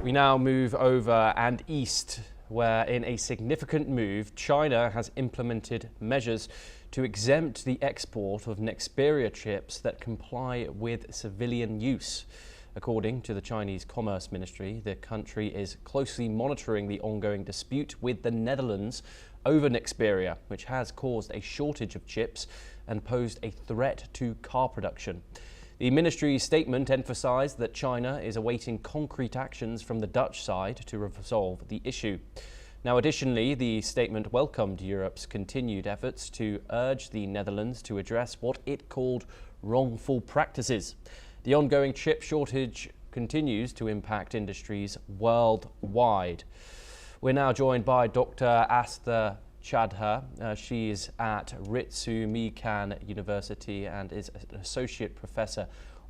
We now move over and east, where in a significant move, China has implemented measures to exempt the export of Nexperia chips that comply with civilian use. According to the Chinese Commerce Ministry, the country is closely monitoring the ongoing dispute with the Netherlands over Nexperia, which has caused a shortage of chips and posed a threat to car production. The ministry's statement emphasized that China is awaiting concrete actions from the Dutch side to resolve the issue. Now, additionally, the statement welcomed Europe's continued efforts to urge the Netherlands to address what it called wrongful practices. The ongoing chip shortage continues to impact industries worldwide. We're now joined by Dr. Asta Chadha. She is at Ritsumeikan University and is an associate professor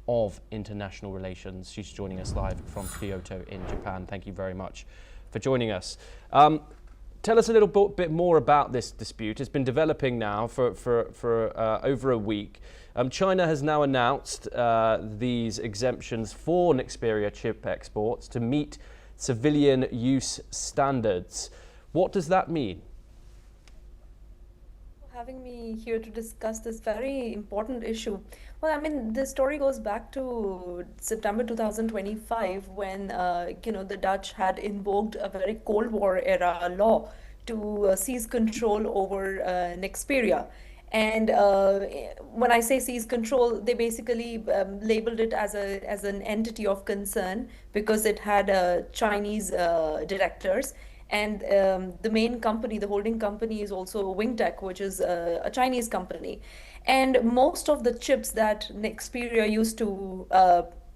of international relations. She's joining us live from Kyoto in Japan. Thank you very much for joining us. Tell us a little bit more about this dispute. It's been developing now for over a week. China has now announced these exemptions for Nexperia chip exports to meet civilian use standards. What does that mean? Having me here to discuss this very important issue. Well, I mean, the story goes back to September 2025 when, the Dutch had invoked a very Cold War era law to seize control over Nexperia. And when I say seize control, they basically labeled it as an entity of concern because it had Chinese directors. And the main company, the holding company, is also Wingtech, which is a Chinese company. And most of the chips that Nexperia used to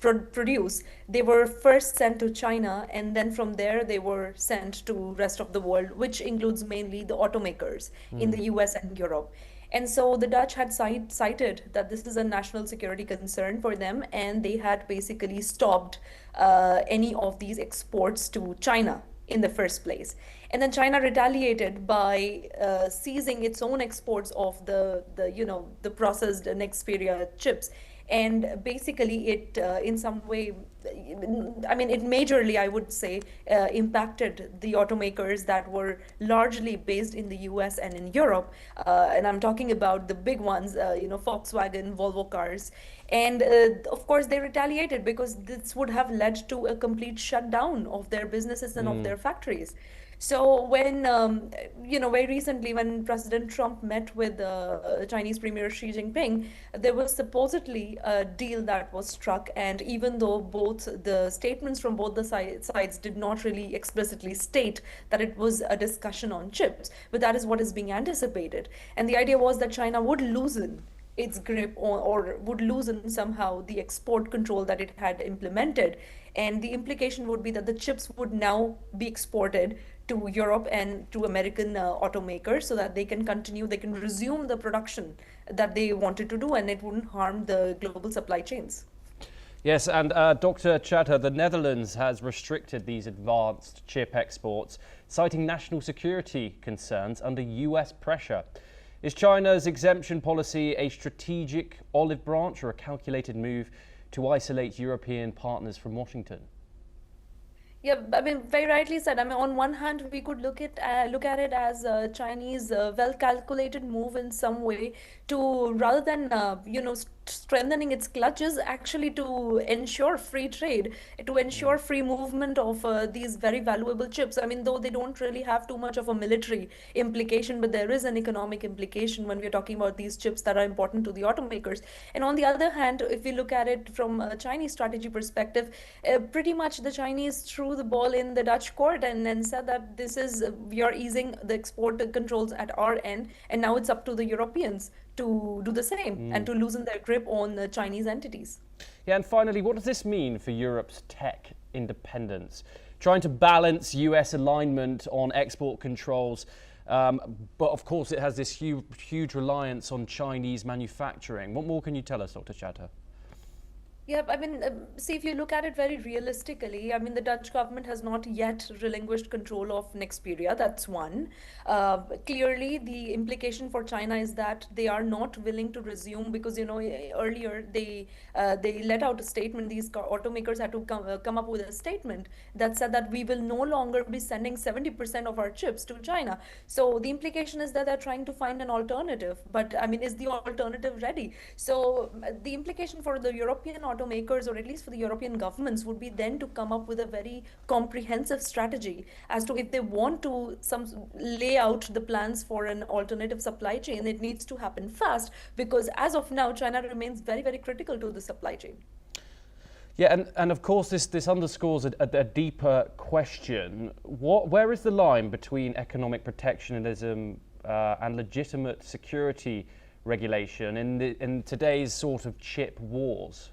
produce, they were first sent to China, and then from there they were sent to rest of the world, which includes mainly the automakers in the US and Europe. And so the Dutch had cited that this is a national security concern for them, and they had basically stopped any of these exports to China in the first place. And then China retaliated by seizing its own exports of the processed Nexperia chips. And basically it in some way, it majorly, I would say, impacted the automakers that were largely based in the US and in Europe. And I'm talking about the big ones, Volkswagen, Volvo cars. And of course, they retaliated because this would have led to a complete shutdown of their businesses and of their factories. So when, very recently when President Trump met with Chinese Premier Xi Jinping, there was supposedly a deal that was struck. And even though both the statements from both the sides did not really explicitly state that it was a discussion on chips, but that is what is being anticipated. And the idea was that China would loosen its grip or would loosen somehow the export control that it had implemented. And the implication would be that the chips would now be exported to Europe and to American automakers so that they can resume the production that they wanted to do, and it wouldn't harm the global supply chains. Yes, and Dr. Chadha, the Netherlands has restricted these advanced chip exports, citing national security concerns under US pressure. Is China's exemption policy a strategic olive branch or a calculated move to isolate European partners from Washington? Yeah, very rightly said. On one hand, we could look at it as a Chinese well-calculated move in some way to, rather than strengthening its clutches, actually to ensure free trade, to ensure free movement of these very valuable chips. Though they don't really have too much of a military implication, but there is an economic implication when we're talking about these chips that are important to the automakers. And on the other hand, if we look at it from a Chinese strategy perspective, pretty much the Chinese threw the ball in the Dutch court and said that this is, we are easing the export controls at our end, and now it's up to the Europeans to do the same and to loosen their grip on the Chinese entities. Yeah, and finally, what does this mean for Europe's tech independence? Trying to balance US alignment on export controls, but of course it has this huge reliance on Chinese manufacturing. What more can you tell us, Dr. Chadha? Yeah, I mean, see, if you look at it very realistically, I mean, the Dutch government has not yet relinquished control of Nexperia. That's one. Clearly, the implication for China is that they are not willing to resume because, earlier they let out a statement. These automakers had to come up with a statement that said that we will no longer be sending 70% of our chips to China. So the implication is that they're trying to find an alternative. But I mean, is the alternative ready? So the implication for the European automakers, or at least for the European governments, would be then to come up with a very comprehensive strategy as to if they want to lay out the plans for an alternative supply chain. It needs to happen fast because as of now, China remains very, very critical to the supply chain. Yeah, and of course this underscores a deeper question. Where is the line between economic protectionism and legitimate security regulation in today's sort of chip wars?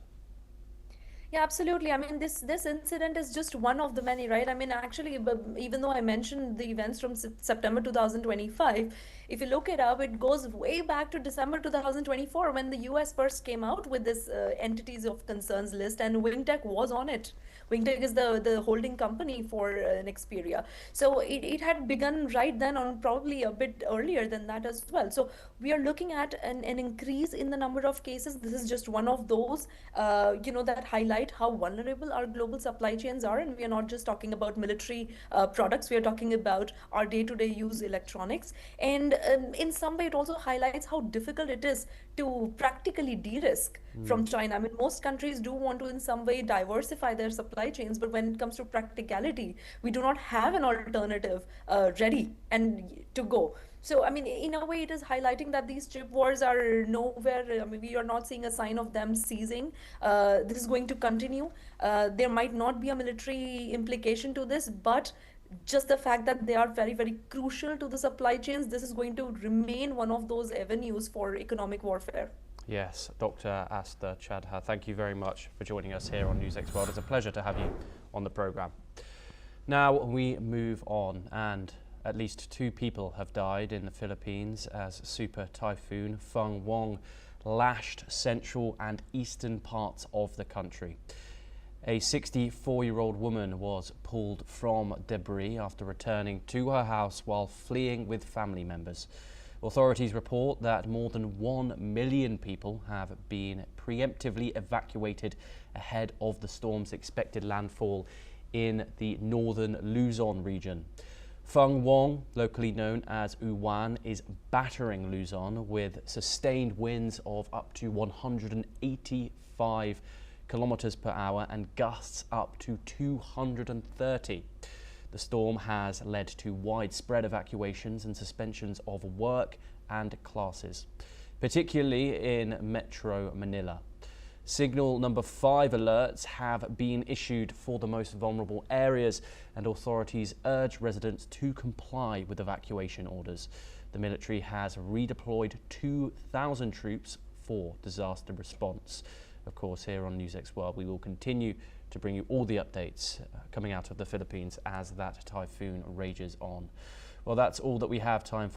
Yeah, absolutely. I mean, this incident is just one of the many, right? I mean, actually, even though I mentioned the events from September 2025, if you look it up, it goes way back to December 2024 when the US first came out with this entities of concerns list, and WingTech was on it. WingTech is the holding company for Nexperia. So it had begun right then, on probably a bit earlier than that as well. So we are looking at an increase in the number of cases. This is just one of those, that highlight how vulnerable our global supply chains are. And we are not just talking about military products, we are talking about our day-to-day use electronics. And in some way, it also highlights how difficult it is to practically de-risk from China. I mean, most countries do want to in some way diversify their supply chains, but when it comes to practicality, we do not have an alternative ready and to go. So, I mean, in a way, it is highlighting that these chip wars are nowhere. I mean, we are not seeing a sign of them ceasing. This is going to continue. There might not be a military implication to this, but just the fact that they are very, very crucial to the supply chains, this is going to remain one of those avenues for economic warfare. Yes, Dr. Asta Chadha, thank you very much for joining us here on NewsX World. It's a pleasure to have you on the programme. Now we move on, and at least 2 people have died in the Philippines as Super Typhoon Feng Wong lashed central and eastern parts of the country. A 64-year-old woman was pulled from debris after returning to her house while fleeing with family members. Authorities report that more than 1 million people have been preemptively evacuated ahead of the storm's expected landfall in the northern Luzon region. Feng Wong, locally known as Uwan, is battering Luzon with sustained winds of up to 185 kilometers per hour and gusts up to 230. The storm has led to widespread evacuations and suspensions of work and classes, particularly in Metro Manila. Signal number 5 alerts have been issued for the most vulnerable areas, and authorities urge residents to comply with evacuation orders. The military has redeployed 2,000 troops for disaster response. Of course, here on NewsX World, we will continue to bring you all the updates coming out of the Philippines as that typhoon rages on. Well, that's all that we have time for.